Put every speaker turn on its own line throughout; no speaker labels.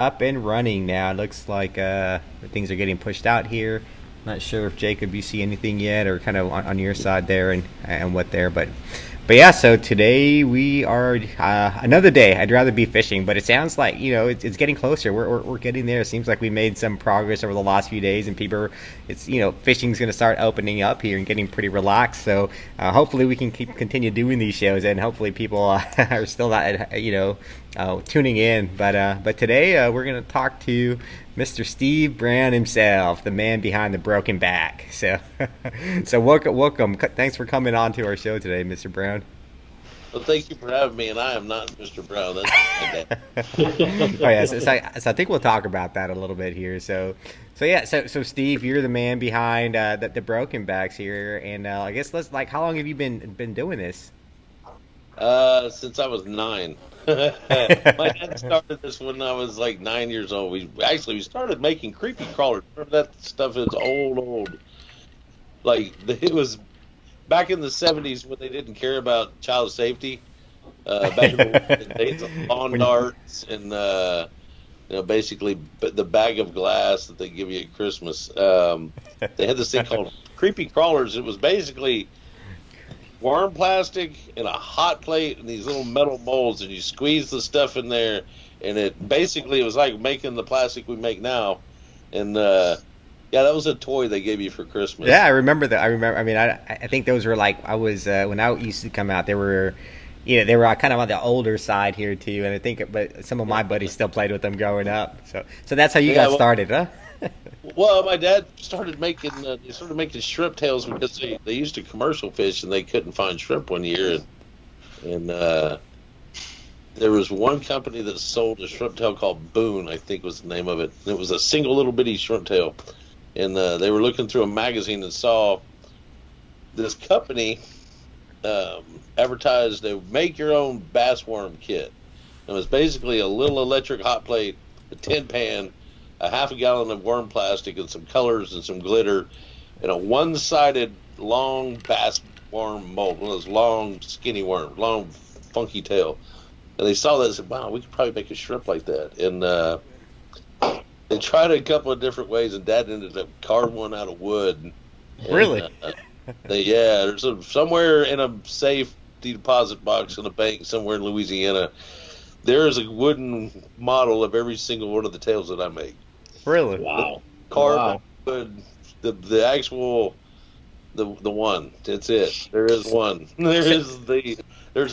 up and running now. It looks like things are getting pushed out here. Not sure if Jacob, you see anything yet, or kind of on your side there, and what there, but yeah. So today we are another day. I'd rather be fishing, but it sounds like it's getting closer. We're getting there. It seems like we made some progress over the last few days, and people, it's fishing's going to start opening up here and getting pretty relaxed. So hopefully we can continue doing these shows, and hopefully people are still not tuning in. But today we're going to talk to Mr. Steve Brown himself, the man behind the broken back. So welcome. Thanks for coming on to our show today, Mr. Brown.
Well, thank you for having me, and I am not Mr. Brown. That's my dad.
Oh yeah, so I think we'll talk about that a little bit here. So Steve, you're the man behind the broken backs here, and I guess how long have you been doing this?
Since I was 9. My dad started this when I was like 9 years old. We started making creepy crawlers. Remember that stuff is old. Like it was back in the 70s when they didn't care about child safety. Back in the days of lawn darts and basically the bag of glass that they give you at Christmas. They had this thing called creepy crawlers. It was basically worm plastic and a hot plate and these little metal molds, and you squeeze the stuff in there, and it was like making the plastic we make now. And yeah, that was a toy they gave you for Christmas.
Yeah, I remember that. I mean, I think those were like when I used to come out. They were kind of on the older side here too, and I think, but some of my buddies still played with them growing up. So that's how you got started, huh?
Well, my dad started making shrimp tails because they used to commercial fish and they couldn't find shrimp one year, and there was one company that sold a shrimp tail called Boone, I think was the name of it. It was a single little bitty shrimp tail, and they were looking through a magazine and saw this company advertised a make your own bass worm kit. It was basically a little electric hot plate, a tin pan, a half a gallon of worm plastic, and some colors and some glitter, and a one-sided long bass worm mold, one of those long, skinny worms, long, funky tail. And they saw that and said, wow, we could probably make a shrimp like that. And they tried a couple of different ways, and Dad ended up carving one out of wood. And,
really?
There's somewhere in a safe deposit box in a bank somewhere in Louisiana, there is a wooden model of every single one of the tails that I make.
Really?
Wow. Carved wood, the actual the one. That's it. There is one. There's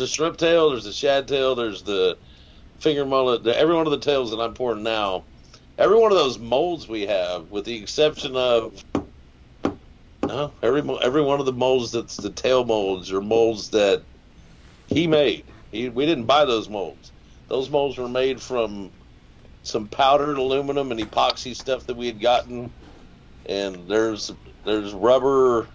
a shrimp tail, there's a shad tail, there's the finger mullet. Every one of the tails that I'm pouring now, every one of those molds we have, with the exception of every one of the molds that's the tail molds are molds that he made. We didn't buy those molds. Those molds were made from some powdered aluminum and epoxy stuff that we had gotten, and there's rubberized.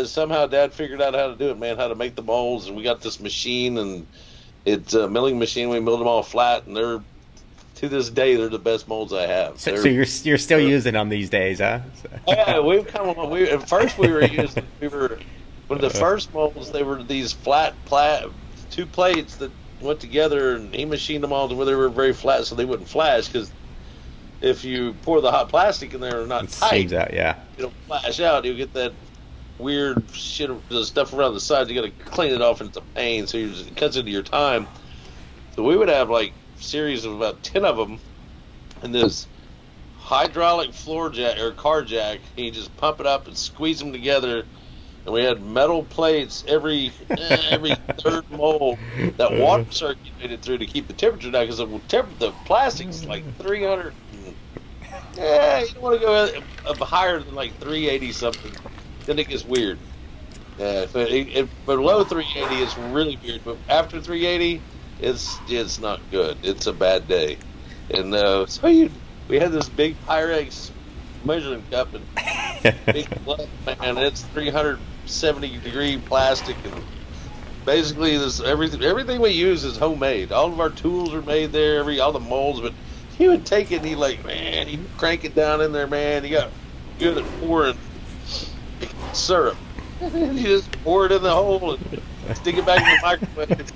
Somehow Dad figured out how to do it, man, how to make the molds, and we got this machine, and it's a milling machine. We milled them all flat, and to this day they're the best molds I have.
So you're still using them these days, huh?
Oh, yeah, at first we were using one of the first molds. They were these flat two plates that went together, and he machined them all to where they were very flat so they wouldn't flash, because if you pour the hot plastic in there and not tight,
out, yeah,
it'll flash out. You'll get that weird shit, the stuff around the sides. You got to clean it off, and it's a pain, so it cuts into your time. So we would have like series of about 10 of them, and this hydraulic floor jack or car jack, you just pump it up and squeeze them together. And we had metal plates every third mold that water circulated through to keep the temperature down, because the plastic's like 300. You don't want to go up higher than like 380 something. Then it gets weird. But below 380 is really weird. But after 380, it's not good. It's a bad day. And we had this big Pyrex measuring cup and big glove, man. It's 370-degree plastic, and basically everything we use is homemade. All of our tools are made there. All the molds, but he would take it and he'd crank it down in there, man. He got good at pouring syrup. You just pour it in the hole and stick it back in the microwave.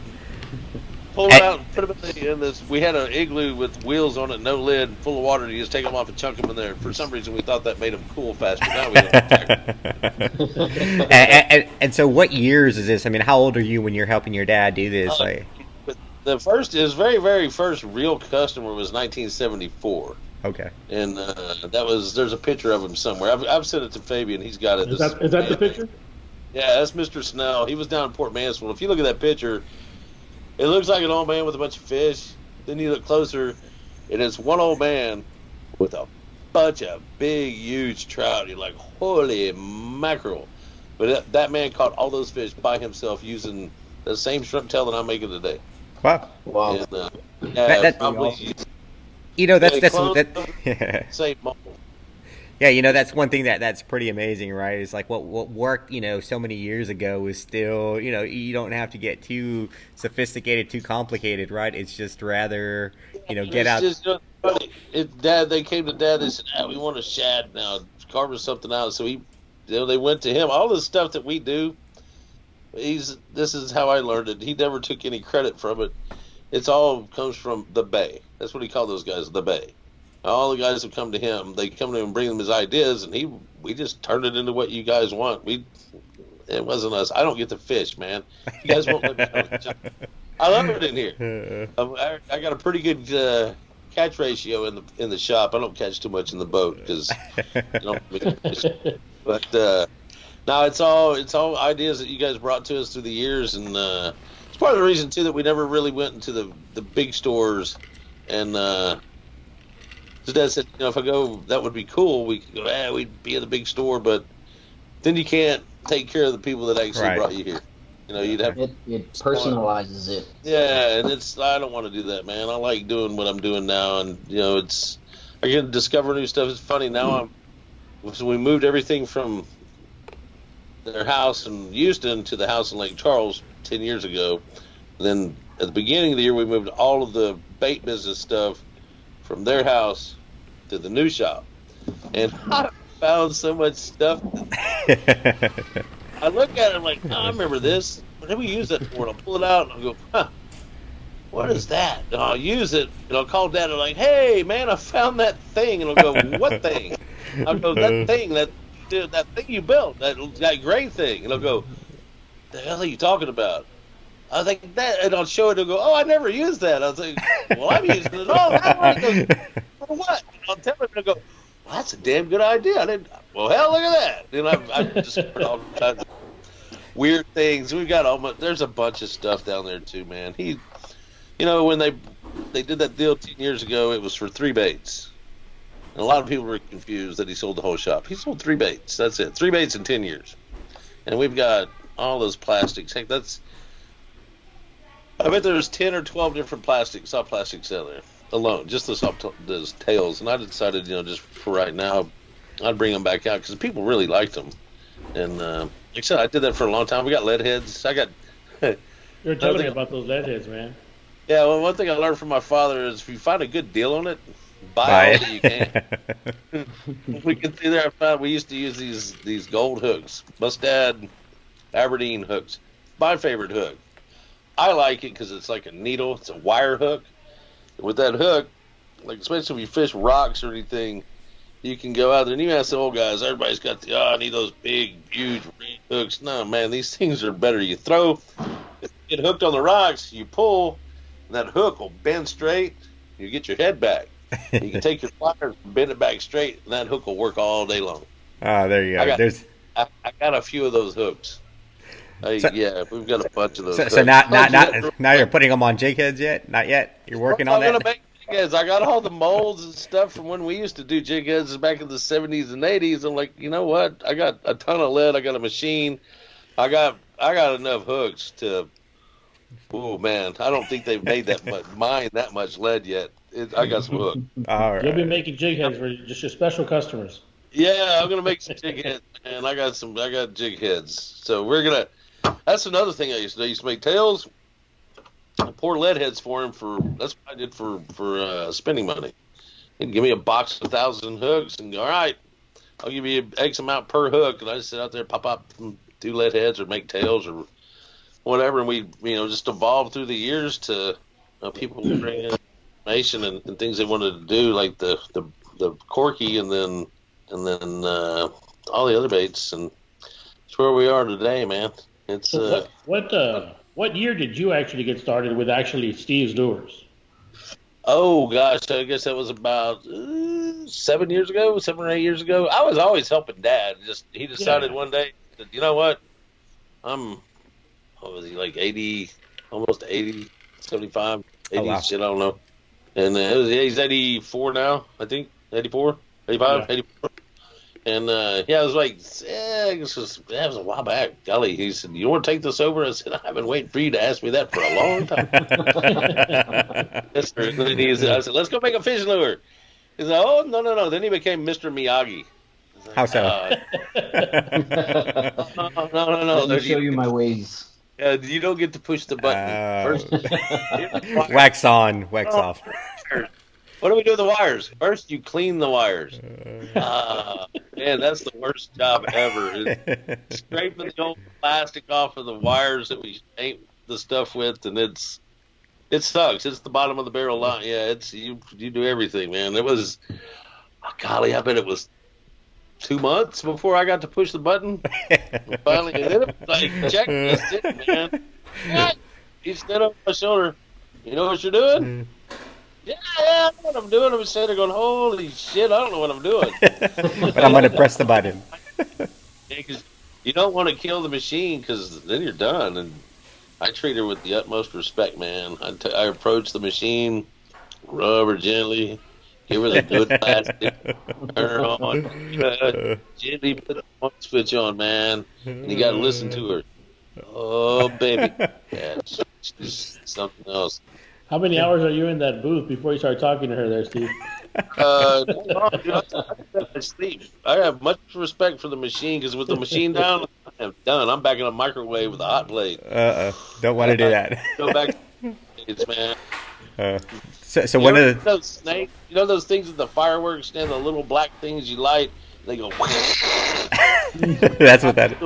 pull them out and put them in this. We had an igloo with wheels on it, no lid, full of water. And you just take them off and chunk them in there. For some reason, we thought that made them cool faster. Now we don't.
And so, what years is this? I mean, how old are you when you're helping your dad do this? Like,
His very, very first real customer was 1974.
okay.
And there's a picture of him somewhere. I've sent it to Fabian. He's got it.
Is that the picture?
Yeah, that's Mr. Snell. He was down in Port Mansfield. If you look at that picture, it looks like an old man with a bunch of fish. Then you look closer, and it's one old man with a bunch of big, huge trout. You're like, holy mackerel. But that man caught all those fish by himself using the same shrimp tail that I'm making today.
Wow.
And, probably,
awesome. That's
same mold.
Yeah, that's one thing that's pretty amazing, right? It's like what worked, so many years ago is still, you don't have to get too sophisticated, too complicated, right? It's just rather, get out.
Just, they came to Dad. They said, we want a shad now, carving something out. So they went to him. All the stuff that we do, this is how I learned it. He never took any credit from it. It's all comes from the Bay. That's what he called those guys, the Bay. All the guys that come to him, they come to him and bring him his ideas, and we just turned it into what you guys want. It wasn't us. I don't get to fish, man. You guys won't let me. I love it in here. I got a pretty good catch ratio in the shop. I don't catch too much in the boat because But no, it's all ideas that you guys brought to us through the years, and it's part of the reason too that we never really went into the big stores. And his dad said, if I go, that would be cool. We could go, we'd be in the big store, but then you can't take care of the people that actually brought you here. You'd have
it personalizes it.
Yeah, and I don't want to do that, man. I like doing what I'm doing now, and I can discover new stuff. It's funny now. So we moved everything from their house in Houston to the house in Lake Charles 10 years ago. Then at the beginning of the year, we moved all of the bait business stuff from their house to the new shop, and I found so much stuff. I look at it like, I remember this. What did we use that for? And I'll pull it out and I'll go, what is that? And I'll use it, and I'll call Dad and like, hey, man, I found that thing. And I'll go, what thing? I'll go, that thing you built, that gray thing. And I'll go, the hell are you talking about? I was like, that, and I'll show it and go, I never used that. I was like, well, I'm using it all. He goes, for what? And I'll tell him and I'll go, well, that's a damn good idea. I didn't. Well, hell, look at that. And I've discovered all kinds of weird things. We've got there's a bunch of stuff down there too, man. When they did that deal 10 years ago, it was for 3 baits. And a lot of people were confused that he sold the whole shop. He sold 3 baits. That's it. 3 baits in 10 years. And we've got all those plastics. Heck, I bet there's 10 or 12 different soft plastics out there alone, just those tails. And I decided, just for right now, I'd bring them back out because people really liked them. And like I said, I did that for a long time. We got lead heads.
You were telling me about those lead heads, man.
Yeah, well, one thing I learned from my father is if you find a good deal on it, buy all that you can. We can see there. We used to use these gold hooks, Mustad Aberdeen hooks. My favorite hook. I like it because it's like a needle. It's a wire hook. With that hook, like especially if you fish rocks or anything, you can go out there. And you ask the old guys, everybody's got I need those big, huge ring hooks. No, man, these things are better. You throw, if you get hooked on the rocks, you pull, and that hook will bend straight. You get your head back. You can take your pliers and bend it back straight, and that hook will work all day long.
There you go.
I got a few of those hooks. Yeah, we've got a bunch of those.
So now you're putting them on jig heads yet? Not yet. You're working on that.
I'm gonna make jig heads. I got all the molds and stuff from when we used to do jig heads back in the 70s and 80s. I'm like, you know what? I got a ton of lead. I got a machine. I got enough hooks to. Oh man, I don't think they've made that much lead yet. I got some hooks.
All right.
You'll be making jig heads for just your special customers.
Yeah, I'm gonna make some jig heads, and I got jig heads. So we're gonna. That's another thing I used to do. I used to make tails. I pour lead heads for him. That's what I did for spending money. He'd give me a box of 1,000 hooks and go, all right, I'll give you X amount per hook. And I just sit out there, pop up, do lead heads or make tails or whatever. And we, just evolved through the years to people would bring in information and things they wanted to do, like the corky, and then all the other baits, and it's where we are today, man. It's
So what year did you actually get started with actually Steve's Lures?
oh gosh, I guess that was about 7 years ago, 7 or 8 years ago. I was always helping Dad. Just he decided one day that, you know what, what was he, like 80, almost 80, 75, 80,
wow.
shit, I don't know. And he's 84 now, I think, 84, 85, 84. And it was like, that was a while back. Golly, he said, "You want to take this over?" I said, "I've been waiting for you to ask me that for a long time." Yes, sir. And then I said, "Let's go make a fish lure." He said, "Oh, no." Then he became Mr. Miyagi. Like,
how so?
No.
Let me show you my ways.
You don't get to push the button first.
Wax on, wax off.
What do we do with the wires? First, you clean the wires. Man, that's the worst job ever. Scraping the old plastic off of the wires that we paint the stuff with, and it sucks. It's the bottom of the barrel line. Yeah, it's you do everything, man. It was, golly, I bet it was 2 months before I got to push the button. Finally, and then it was like, check this, man. Yeah. He stood up my shoulder. You know what you're doing? Yeah, I know what I'm doing. I'm sitting there going, holy shit, I don't know what I'm doing.
But I'm going to press the button.
Because you don't want to kill the machine, because then you're done. And I treat her with the utmost respect, man. I approach the machine, rub her gently, give her the good plastic, turn her on, gently put the one switch on, man. And you got to listen to her. Oh, baby. Yeah, she's something else.
How many hours are you in that booth before you start talking to her there, Steve?
I sleep. I have much respect for the machine, because with the machine down, I'm done. I'm back in a microwave with a hot plate.
Don't want to do that.
Go back to it's, man.
So one of the
those snakes, those things with the fireworks and the little black things you light, they go.
That's what that is.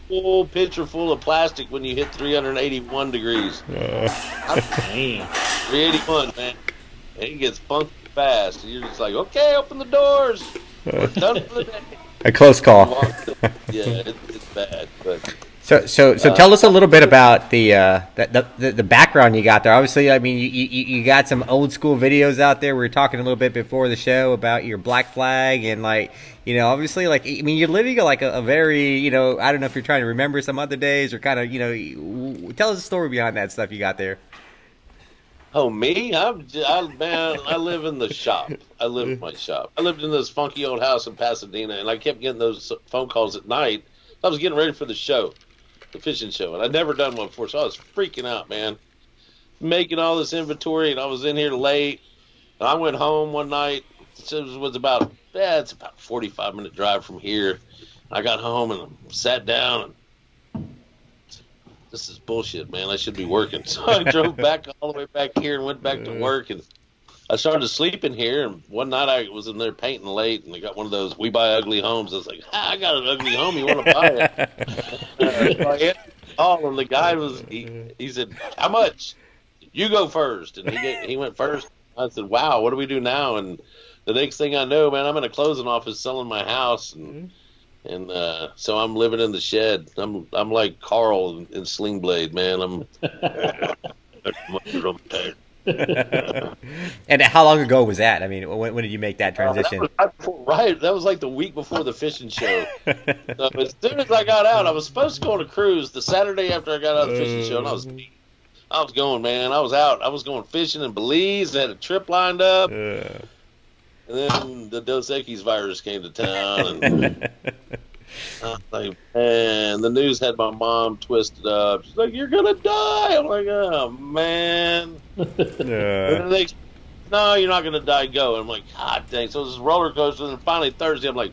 Full pitcher full of plastic when you hit 381 degrees.
Damn.
381, man. And it gets funky fast. And you're just like, okay, open the doors. We're done for the day.
A close call.
Yeah, it's bad. But
So tell us a little bit about the background you got there. Obviously, I mean, you got some old school videos out there. We were talking a little bit before the show about your Black Flag, and obviously, I mean, you're living like a very, I don't know if you're trying to remember some other days or kind of, tell us the story behind that stuff you got there.
Oh, me? Man, I live in the shop. I live in my shop. I lived in this funky old house in Pasadena, and I kept getting those phone calls at night. I was getting ready for the show, the fishing show, and I'd never done one before, so I was freaking out, man. Making all this inventory, and I was in here late, and I went home one night. It was about, it's about a 45-minute drive from here. I got home and sat down, and this is bullshit, man. I should be working. So I drove back all the way back here and went back to work, and I started sleeping here, and one night I was in there painting late, and I got one of those We Buy Ugly Homes. I was like, I got an ugly home. You want to buy it? So I hit the call, and the guy he said, how much? You go first. And he went first. I said, wow, what do we do now? And the next thing I know, man, I'm in a closing office selling my house, and so I'm living in the shed. I'm like Carl in Sling Blade, man. I'm
And how long ago was that? I mean, when did you make that transition?
That was like the week before the fishing show. So as soon as I got out, I was supposed to go on a cruise the Saturday after I got out of the fishing show, and I was going, man. I was out. I was going fishing in Belize. I had a trip lined up. And then the Dos Equis virus came to town, and I was like, man, the news had my mom twisted up. She's like, you're gonna die. I'm like, oh man. And then no, you're not gonna die. Go. And I'm like, God dang. So this roller coaster, and finally Thursday, I'm like,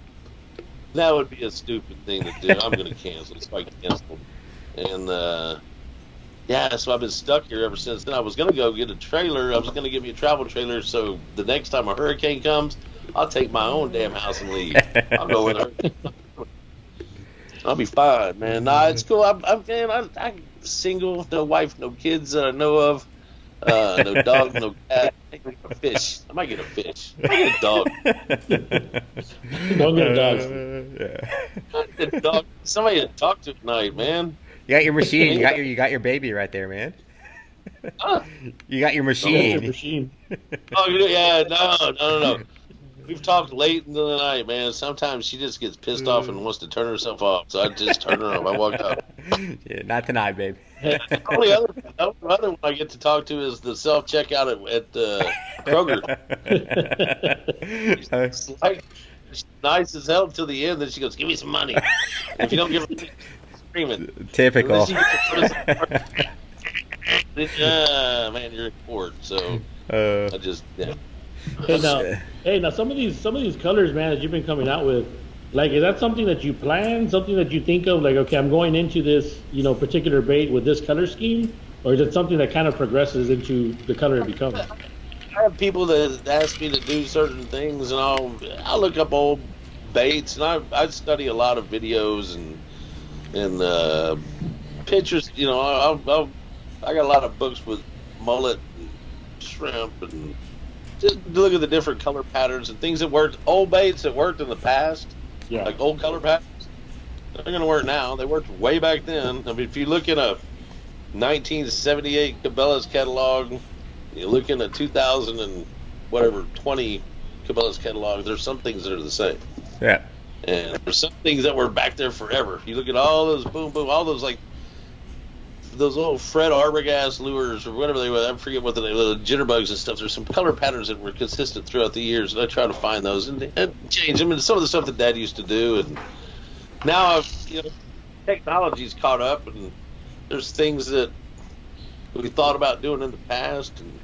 that would be a stupid thing to do. I'm gonna cancel. So I canceled. And so I've been stuck here ever since then. I was gonna go get a trailer. I was gonna get me a travel trailer, so the next time a hurricane comes, I'll take my own damn house and leave. I'll go with her. I'll be fine, man. Nah, it's cool. I'm single, no wife, no kids that I know of. No dog, no cat. I might get a fish. I might get a fish. I might get a dog.
Don't get a dog.
Yeah.
I might get a dog. Somebody to talk to tonight, man.
You got your machine.
Yeah.
You got your baby right there, man.
Huh?
You got your
That's your
machine.
machine.
Oh, yeah, no. We've talked late into the night, man. Sometimes she just gets pissed off and wants to turn herself off, so I just turn her off. I walk out.
Yeah, not tonight, babe.
The only other one I get to talk to is the self checkout at Kroger. She's like, she's nice as hell until the end. Then she goes, "Give me some money." And if you don't give her, she's screaming.
Typical.
And then she gets man, you're in court. So I just
Hey, now some of these colors, man, that you've been coming out with, like, is that something that you plan, something that you think of, like, okay, I'm going into this, particular bait with this color scheme, or is it something that kind of progresses into the color it becomes?
I have people that ask me to do certain things, and I'll look up old baits, and I study a lot of videos and pictures. I got a lot of books with mullet and shrimp, and just look at the different color patterns and things that worked. Old baits that worked in the past,
Yeah.
like old color patterns, they're going to work now. They worked way back then. I mean, if you look in a 1978 Cabela's catalog, you look in a 2000 and whatever 20 Cabela's catalog, there's some things that are the same.
Yeah.
And there's some things that were back there forever. If you look at all those boom, all those, like, those little Fred Arbogast lures or whatever they were, I forget what the name, the jitterbugs and stuff. There's some color patterns that were consistent throughout the years, and I try to find those and change them. And some of the stuff that Dad used to do, and now technology's caught up, and there's things that we thought about doing in the past, and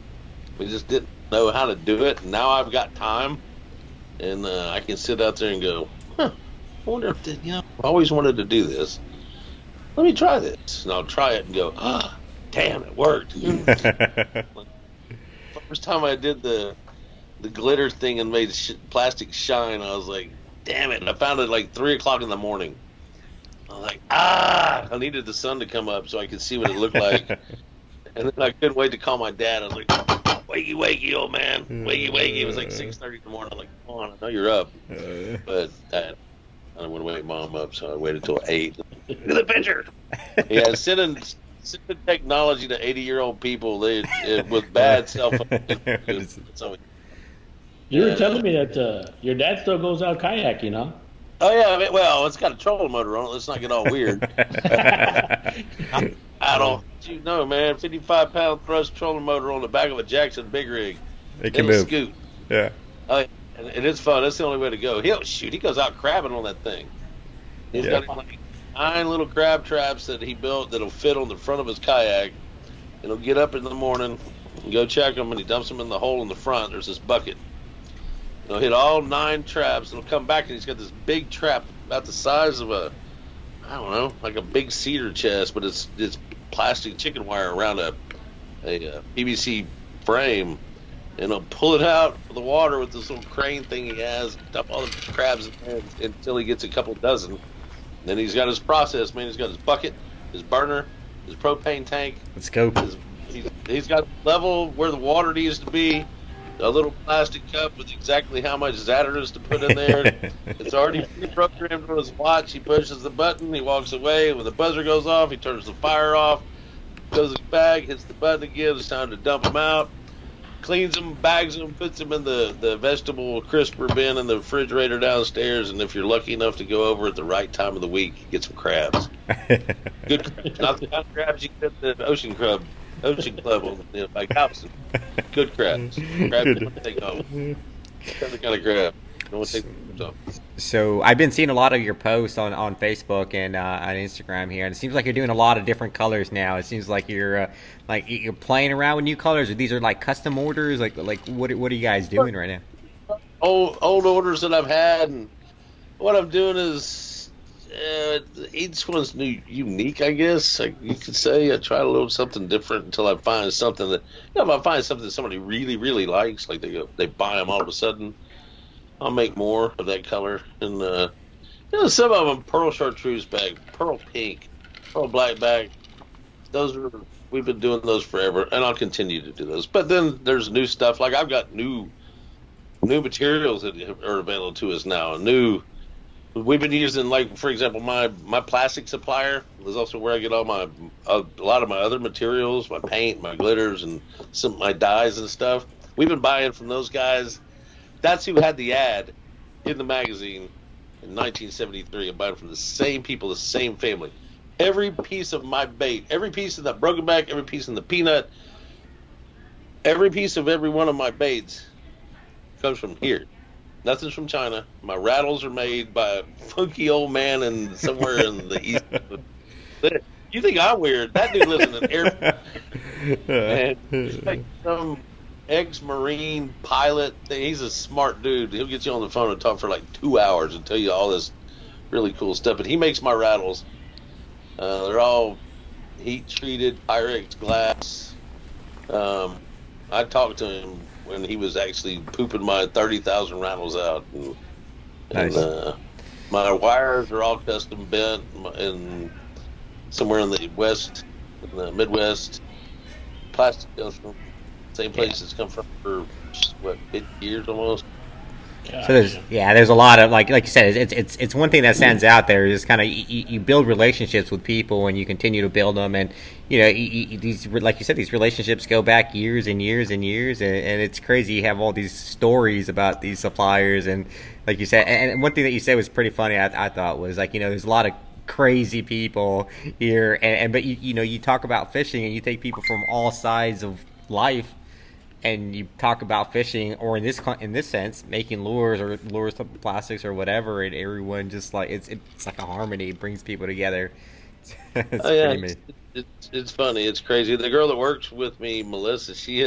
we just didn't know how to do it. And now I've got time, and I can sit out there and go, I wonder if I always wanted to do this. Let me try this. And I'll try it and go, damn, it worked. First time I did the glitter thing and made plastic shine, I was like, damn it. And I found it like 3 o'clock in the morning. I was like, I needed the sun to come up so I could see what it looked like. And then I couldn't wait to call my dad. I was like, wakey, wakey, old man. Wakey, wakey. It was like 6:30 in the morning. I'm like, come on, I know you're up. But I don't want to wake Mom up, so I waited till 8. Look at the picture. Yeah, sending technology to 80-year-old people with bad cell phones.
You were telling me that your dad still goes out kayaking, huh?
Oh, yeah. I mean, well, it's got a trolling motor on it. Let's not get all weird. I don't, man, 55-pound thrust trolling motor on the back of a Jackson big rig.
It can
It'll
move.
scoot.
Yeah.
And it's fun. That's the only way to go. He goes out crabbing on that thing. He's got like 9 little crab traps that he built that'll fit on the front of his kayak. And he'll get up in the morning and go check them, and he dumps them in the hole in the front. There's this bucket. He'll hit all 9 traps, and he'll come back, and he's got this big trap about the size of like a big cedar chest, but it's plastic chicken wire around a PVC frame. And he'll pull it out of the water with this little crane thing he has, dump all the crabs in there until he gets a couple dozen. Then he's got his process, man. He's got his bucket, his burner, his propane tank.
Let's go.
He's got level where the water needs to be, a little plastic cup with exactly how much Zatarain's to put in there. It's already pre-programmed on his watch. He pushes the button, he walks away. When the buzzer goes off, he turns the fire off, goes to his bag, hits the button again. It's time to dump them out. Cleans them, bags them, puts them in the vegetable crisper bin in the refrigerator downstairs, and if you're lucky enough to go over at the right time of the week, you get some crabs. Good crabs. Not the kind of crabs you get at the Ocean Club by Hobson. Good crabs. Crabs you don't want to take home. Every kind of crab. You don't want to take them home.
So I've been seeing a lot of your posts on Facebook and on Instagram here, and it seems like you're doing a lot of different colors now. It seems like you're playing around with new colors, or these are like custom orders. Like what are you guys doing right now?
Old orders that I've had, and what I'm doing is each one's unique, I guess. You could say I try to load something different until I find something that if I find something that somebody really really likes, like they buy them all of a sudden. I'll make more of that color. And, some of them, pearl chartreuse bag, pearl pink, pearl black bag. Those are we've been doing those forever, and I'll continue to do those. But then there's new stuff. Like I've got new materials that are available to us now. We've been using, like, for example, my plastic supplier is also where I get all a lot of my other materials, my paint, my glitters, and some of my dyes and stuff. We've been buying from those guys. That's who had the ad in the magazine in 1973. I'm buying from the same people, the same family. Every piece of my bait, every piece of that broken back, every piece of the peanut, every piece of every one of my baits comes from here. Nothing's from China. My rattles are made by a funky old man somewhere in the east. You think I'm weird? That dude lives in an airport. And he's like some ex-Marine pilot. He's a smart dude. He'll get you on the phone and talk for like 2 hours and tell you all this really cool stuff. But he makes my rattles. They're all heat-treated Pyrex glass. I talked to him when he was actually pooping my 30,000 rattles out.
Nice.
And my wires are all custom bent and somewhere in the west, in the Midwest. Plastic comes from the same place it's come from for, 50 years almost.
So there's a lot of like you said, it's one thing that stands out there is kind of you build relationships with people and you continue to build them, and these, like you said, these relationships go back years and years and years, and it's crazy. You have all these stories about these suppliers, and like you said, and one thing that you said was pretty funny. I thought was like, there's a lot of crazy people here, but you talk about fishing and you take people from all sides of life. And you talk about fishing, or in this sense, making lures to plastics or whatever, and everyone just like it's like a harmony. It brings people together. It's pretty amazing.
It's funny. It's crazy. The girl that works with me, Melissa, she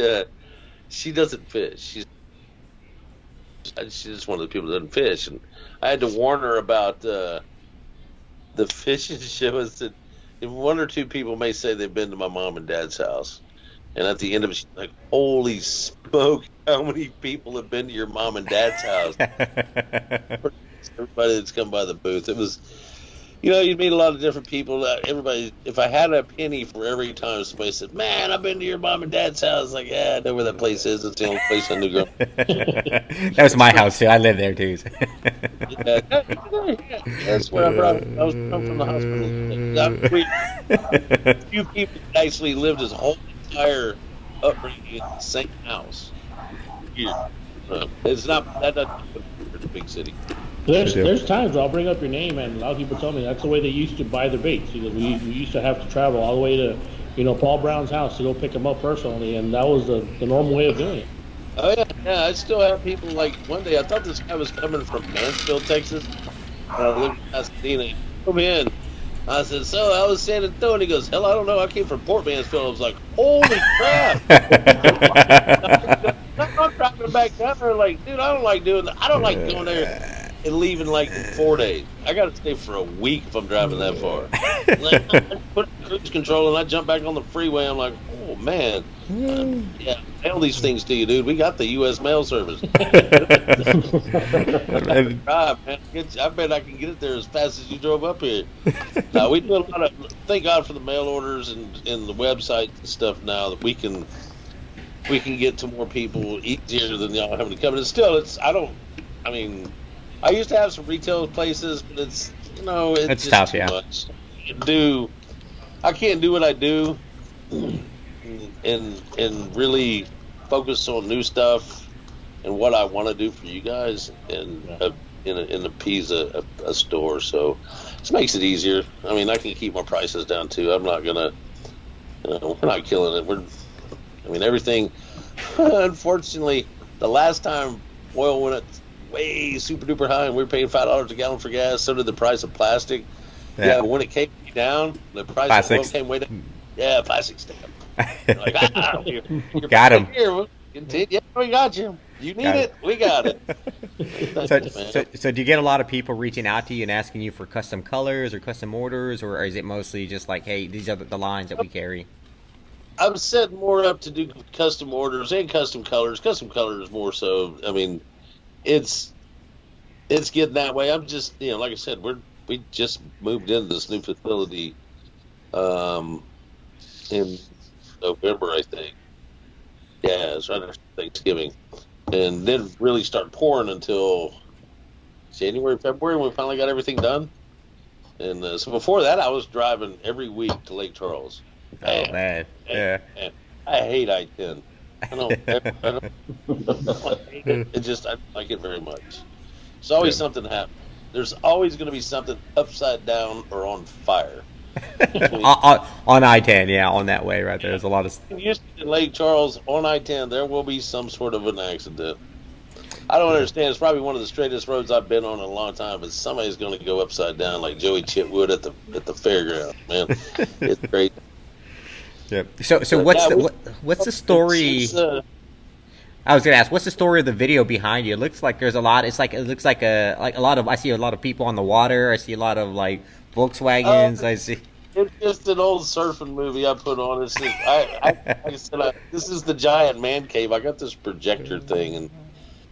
doesn't fish. She's just one of the people that doesn't fish, and I had to warn her about the fishing shows. That one or two people may say they've been to my mom and dad's house. And at the end of it, she's like, holy smoke, how many people have been to your mom and dad's house? Everybody that's come by the booth. It was, you'd meet a lot of different people. Everybody, if I had a penny for every time somebody said, man, I've been to your mom and dad's house, like, yeah, I know where that place is. It's the only place I knew growing up.
That was my house, too. I lived there, too.
Yeah, that's where I was from the hospital. A few people actually lived his whole entire upbringing in the same house here. It's not that doesn't happen in a big city.
There's times where I'll bring up your name, and a lot of people tell me that's the way they used to buy their baits. We used to have to travel all the way to Paul Brown's house to go pick them up personally, and that was the normal way of doing it.
Oh yeah. I still have people like one day I thought this guy was coming from Mansfield, Texas. I lived in Pasadena. Come in. I said, so I was San Antonio, and he goes, hell, I don't know. I came from Port Mansfield. I was like, holy crap. I'm driving back down there like, dude, I don't like doing that. I don't like going there and leaving like in 4 days. I got to stay for a week if I'm driving that far. Like, I put cruise control and I jump back on the freeway. I'm like, oh, man. Yeah, mail these things to you, dude. We got the U.S. mail service. I bet I can get it there as fast as you drove up here. We do a lot of, thank God for the mail orders and the website and stuff now that we can get to more people easier than y'all having to come. And still, I used to have some retail places, but it's just
tough,
too
yeah.
much. I can't do what I do and really focus on new stuff and what I want to do for you guys and appease a store. So this makes it easier. I mean, I can keep my prices down too. I'm not gonna, we're not killing it. Everything. Unfortunately, the last time oil went up way super duper high and we were paying $5 a gallon for gas, so did the price of plastic. Yeah, but when it came down, the price of oil came way down. Yeah, plastic stamp. Like, you're
got him.
Here. Yeah, we got you. You need it. We got it.
So do you get a lot of people reaching out to you and asking you for custom colors or custom orders, or is it mostly just like, hey, these are the lines that we carry?
I'm setting more up to do custom orders and custom colors. Custom colors more so. I mean, it's getting that way. I'm just, like I said, we just moved into this new facility, in November, I think. Yeah, it's right after Thanksgiving, and didn't really start pouring until January, February when we finally got everything done. And so before that, I was driving every week to Lake Charles.
Oh man, yeah.
Man, I hate I-10. I don't hate it. It just I don't like it very much. There's always something happening. There's always going to be something upside down or on fire.
On I-10, yeah, on that way right there. There's a lot of.
In Lake Charles on I-10, there will be some sort of an accident. I don't understand. It's probably one of the straightest roads I've been on in a long time, but somebody's going to go upside down like Joey Chitwood at the fairground. Man, it's great.
Yep. So what's the story? I was gonna ask, what's the story of the video behind you? It looks like there's a lot. It looks like a lot of. I see a lot of people on the water. I see a lot of like Volkswagens. I see.
It's just an old surfing movie I put on. It's just, like I said, this is the giant man cave. I got this projector thing, and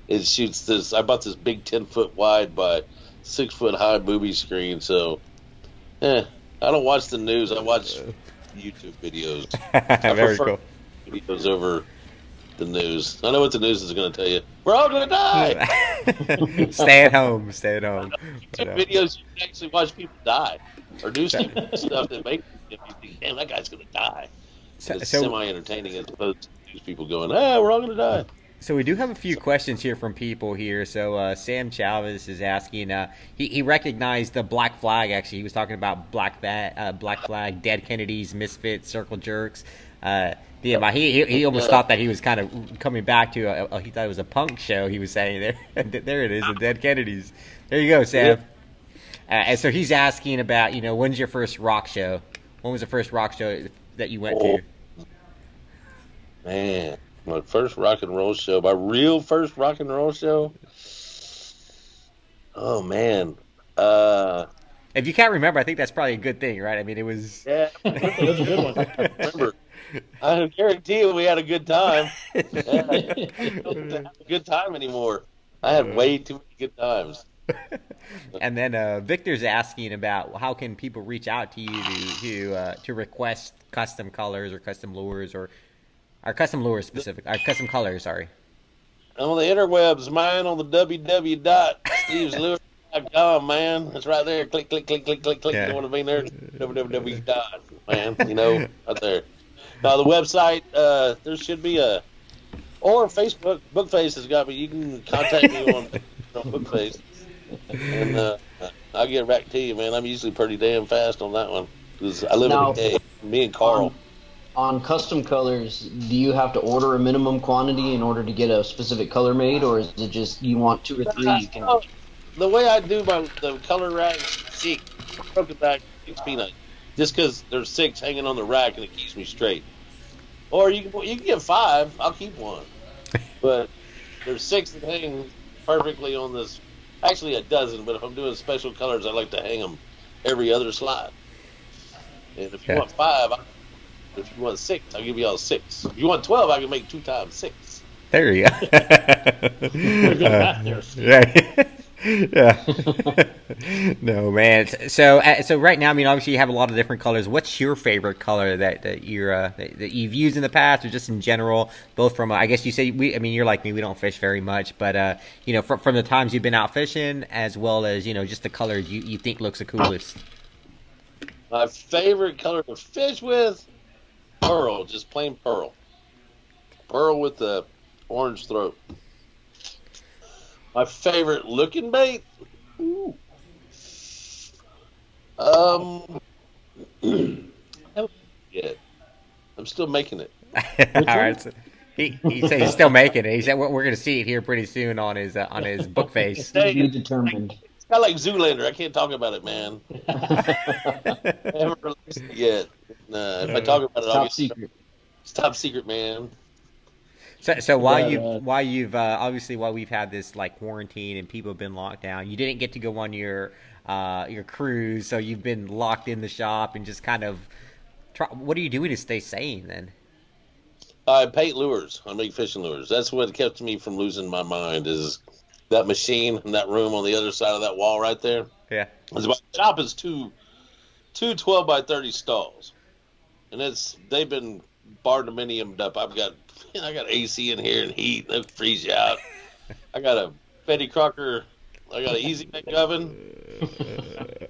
it shoots this. I bought this big 10-foot wide by 6-foot high movie screen. So, I don't watch the news. I watch YouTube videos. I
Very
prefer
cool.
videos over the news. I know what the news is going to tell you. We're all going to die.
Stay at home. Stay at home.
YouTube videos, you can actually watch people die or do stuff that make you think, damn, that guy's going to die. It's semi-entertaining as opposed to these people going, we're all going to die.
So we do have a few questions here from people here. So Sam Chavez is asking. He recognized the black flag. Actually, he was talking about black flag, dead Kennedys, misfits, circle jerks. He almost thought that he was kind of coming back to. He thought it was a punk show. He was saying there. There it is, the dead Kennedys. There you go, Sam. And so he's asking about when's your first rock show? When was the first rock show that you went to?
Man. My first rock and roll show, my real first rock and roll show. Oh man!
If you can't remember, I think that's probably a good thing, right? I mean, it was.
Yeah, it was a good one. I remember. I guarantee you, we had a good time. I don't have a good time anymore. I had way too many good times.
And then Victor's asking about how can people reach out to you to request custom colors or custom lures or. Our custom lures specific. Our custom colors, sorry.
I'm on the interwebs, man, on the www.steveslures.com, man. It's right there. Click, click, click, click, click, click.
Yeah.
You want to be there? www. Man, right there. Now, the website, there should be or Facebook. Bookface has got me. You can contact me on Bookface. And I'll get back to you, man. I'm usually pretty damn fast on that one. Because I live in a cave. Me and Carl.
On custom colors, do you have to order a minimum quantity in order to get a specific color made, or is it just you want 2 or 3? You can.
The way I do the color rack, see, broken back 6 peanuts, just because there's 6 hanging on the rack and it keeps me straight. Or you can get 5, I'll keep 1. But there's 6 that hang perfectly on this. Actually, a dozen, but if I'm doing special colors, I like to hang them every other slide. And if you want 5, if you want 6, I'll give you all 6. If you want 12, I can make 2 times 6.
There you go. Yeah. No, man. So right now, I mean, obviously you have a lot of different colors. What's your favorite color that you've used in the past, or just in general? Both from, I guess you say you're like me. We don't fish very much, but from the times you've been out fishing, as well as just the colors you think looks the coolest.
My favorite color to fish with. Pearl, just plain pearl. Pearl with the orange throat. My favorite looking bait? Ooh. Yet. I'm still making it.
All right. So he said he's still making it. He said we're going to see it here pretty soon on his book face.
Be determined.
It's kind of like Zoolander. I can't talk about it, man. I haven't released it yet. If I talk about it, I'll get secret. It's top secret, man.
So while you've obviously while we've had this like quarantine and people have been locked down, you didn't get to go on your cruise, so you've been locked in the shop and just kind of. What are you doing to stay sane then?
I paint lures. I make fishing lures. That's what kept me from losing my mind. Is that machine in that room on the other side of that wall right there?
Yeah.
My shop is two 12 by 30 stalls, and they've been barndominiumed up. I got AC in here and heat. It'll freeze you out. I got a Betty Crocker. I got an easy bake oven.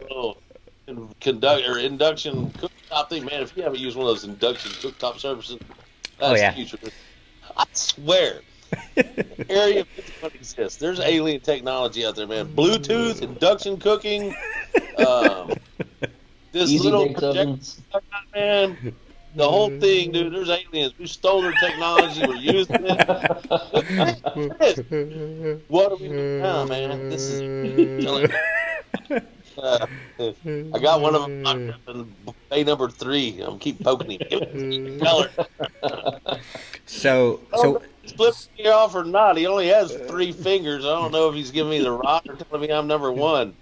Little induction cooktop thing, man. If you haven't used one of those induction cooktop services, that's the future. I swear, area of exists. There's alien technology out there, man. Bluetooth, induction cooking. This
Easy
little
baked ovens.
man. The whole thing, dude. There's aliens. We stole their technology. We're using it. What are we doing now, man? This is. I got one of them locked up in bay number 3. I'm keep poking him. Color.
So
Flip me off or not? He only has 3 fingers. I don't know if he's giving me the rod or telling me I'm number 1.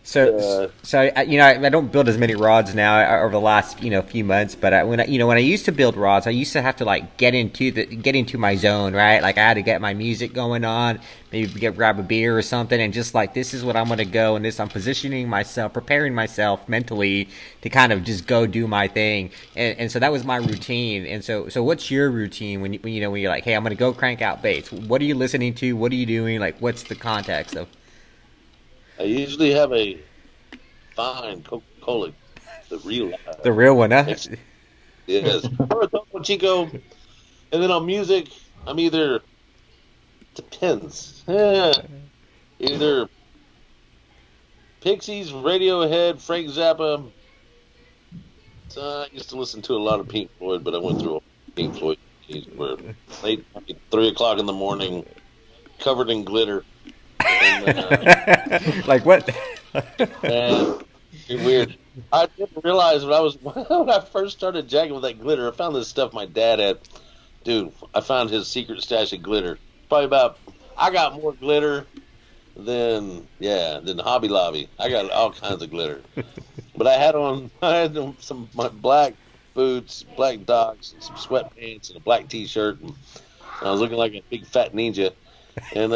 So I don't build as many rods now over the last few months, but when I used to build rods, I used to have to like get into my zone, right? Like I had to get my music going on, maybe grab a beer or something, and just like this is what I'm gonna go, and I'm positioning myself, preparing myself mentally to kind of just go do my thing, and so that was my routine. And so what's your routine when you're like, hey, I'm gonna go crank out baits? What are you listening to? What are you doing? Like, what's the context of?
I usually have a fine Coca-Cola, the real
one, huh?
Yes. Or a Topo Chico, and then on music, I'm either depends. Either Pixies, Radiohead, Frank Zappa. So I used to listen to a lot of Pink Floyd, but I went through all Pink Floyd. Were late, 3 o'clock in the morning, covered in glitter. And,
like what?
Man, it's weird. I didn't realize when I first started jacking with that glitter. I found this stuff my dad had. Dude, I found his secret stash of glitter. I got more glitter than Hobby Lobby. I got all kinds of glitter. But I had on some my black boots, black docs, and some sweatpants, and a black T-shirt, and I was looking like a big fat ninja. And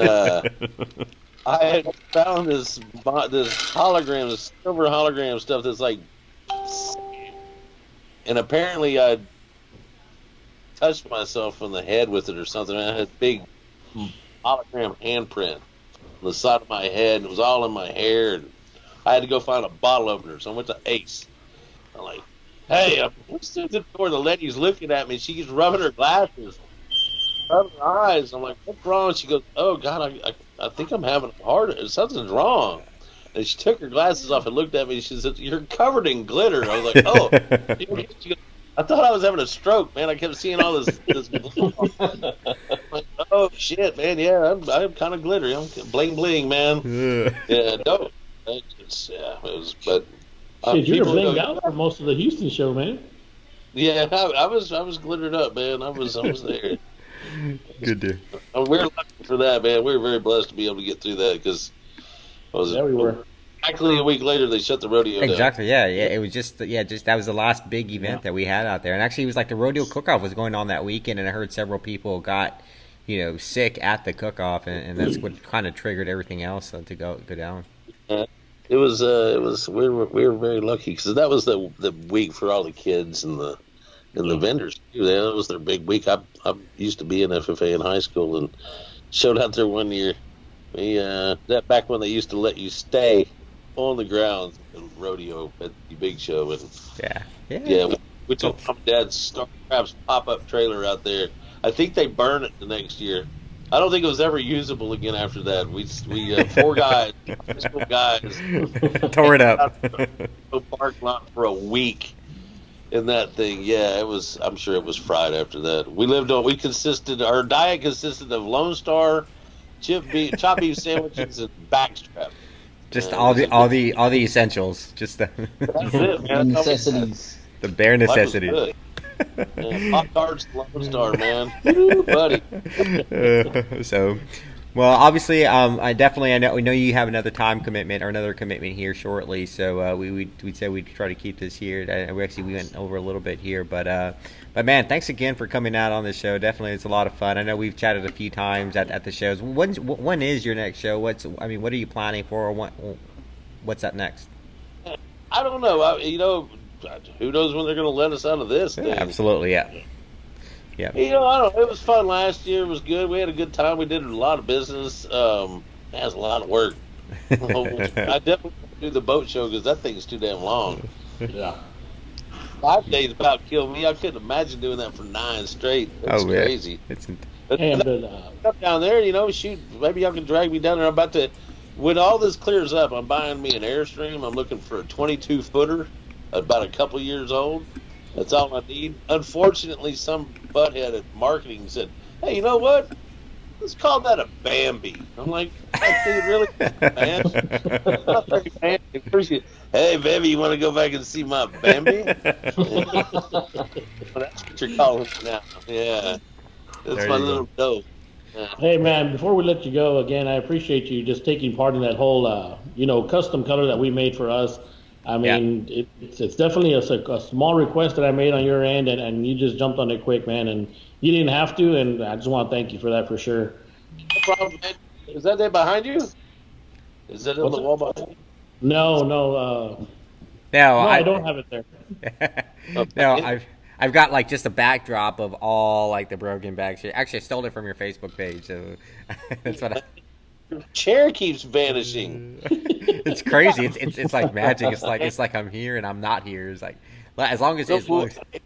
I had found this hologram, this silver hologram stuff that's like, and apparently I touched myself on the head with it or something. I had a big hologram handprint on the side of my head. It was all in my hair, and I had to go find a bottle opener. So I went to Ace. I'm like, hey, I'm listening to the door. The lady's looking at me. She's rubbing her glasses. Her eyes. I'm like, what's wrong? She goes, oh God, I think I'm having a heart. Something's wrong. And she took her glasses off and looked at me. And she said, you're covered in glitter. I was like, oh. She goes, I thought I was having a stroke, man. I kept seeing all this. I'm like, oh shit, man. Yeah, I'm kind of glittery. I'm bling bling, man. Yeah, dope. It was, but
shit, you were blinged out for most of the Houston show, man.
Yeah, I was glittered up, man. I was there.
Good deal.
We're lucky for that, man. We're very blessed to be able to get through that because
we were.
Exactly a week later, they shut the rodeo down.
Exactly, yeah. It was just that was the last big event that we had out there, and actually, it was like the rodeo cook-off was going on that weekend, and I heard several people got sick at the cook-off, and that's what kind of triggered everything else to go down.
It was we were very lucky because that was the week for all the kids and the vendors too. That was their big week. I used to be in FFA in high school and showed out there one year. That back when they used to let you stay on the grounds and rodeo at the big show, and we took Mom and Dad's Star Crab's pop-up trailer out there. I think they burned it the next year. I don't think it was ever usable again after that. We 4 guys, high school guys,
tore it up.
Parking lot for a week in that thing. Yeah, it was. I'm sure it was fried after that. Our diet consisted of Lone Star, chopped beef sandwiches, and backstrap.
Just all the essentials. Just
that's it, man.
Necessities.
The bare necessities.
Pop-Tarts, Lone Star, man. Woo, buddy.
Well, obviously, I know you have another time commitment or another commitment here shortly. So we'd say we'd try to keep this here. We went over a little bit here, but man, thanks again for coming out on the show. Definitely, it's a lot of fun. I know we've chatted a few times at the shows. When is your next show? What are you planning for? Or what's up next?
I don't know. who knows when they're going to let us out of this
Yeah,
thing?
absolutely, yeah. Yeah.
You know, I don't know. It was fun last year. It was good. We had a good time. We did a lot of business. It was a lot of work. I definitely do the boat show because that thing's too damn long.
Yeah.
5 days about killed me. I couldn't imagine doing that for 9 straight. It's crazy.
It's
Hey,
Up down there, you know, shoot, maybe y'all can drag me down there. I'm about to, when all this clears up, I'm buying me an Airstream. I'm looking for a 22-footer, about a couple years old. That's all I need. Unfortunately, some butthead at marketing said, hey, you know what? Let's call that a Bambi. I'm like, that dude really, man? It's not very fancy. Appreciate it. Hey, baby, you want to go back and see my Bambi? Well, that's what you're calling it now. Yeah. That's
There
my
you
little dope.
Hey man, before we let you go, again, I appreciate you just taking part in that whole, custom color that we made for us. I mean, it's definitely a small request that I made on your end, and you just jumped on it quick, man. And you didn't have to, and I just want to thank you for that for sure.
No problem, man. Is that there behind you? Is that on the wall behind you?
No,
No,
I don't have it there.
No, I've got like just a backdrop of all like the broken bags here. Actually, I stole it from your Facebook page, so that's what
Your chair keeps vanishing.
it's crazy. It's like magic. It's like I'm here and I'm not here. It's like as long as
So,
it looks.
if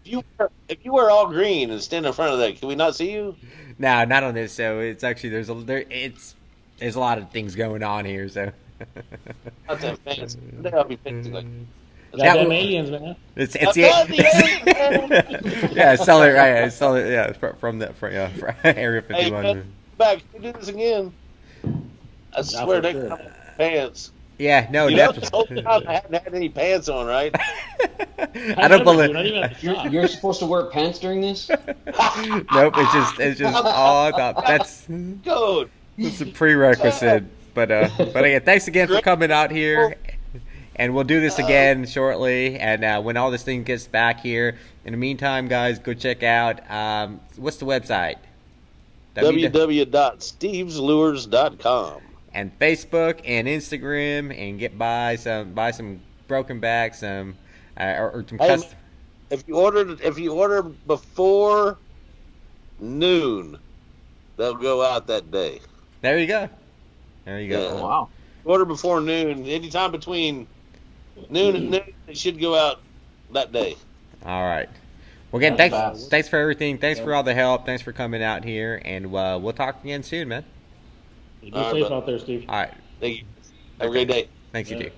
you were all green and stand in front of that, can we not see you?
No, not on this. So it's actually there's a lot of things going on here. So
Not that fancy. I'll be fancy like.
Goddamn aliens, man.
it's
I've
the
got the aliens.
yeah, sell it right. I sell it from Area
Hey
51.
man, back. Can we do this again? I swear
for
they
sure.
come pants.
Yeah, no,
You know, this
definitely.
whole time I hadn't had any pants on, right?
I don't believe.
Not even at the shop.
You're supposed to wear pants during this?
Nope, it's just all about that's
Good.
a prerequisite. But again, thanks again for coming out here, and we'll do this again shortly. And when all this thing gets back here, in the meantime, guys, go check out what's the website?
www.steveslures.com
And Facebook and Instagram, and buy some broken back, some or some
Hey,
custom.
If you order before noon, they'll go out that day.
There you go. There you go.
Yeah.
Wow.
Order before noon, anytime between noon and noon, they should go out that day.
All right. Well, again,
That's
thanks
fast.
thanks for everything. Thanks for all the help. Thanks for coming out here, and we'll talk again soon, man.
Be
All right,
safe
bud.
out there, Steve.
All right.
Thank you. Have a great day.
Thanks, you
Yeah.
too.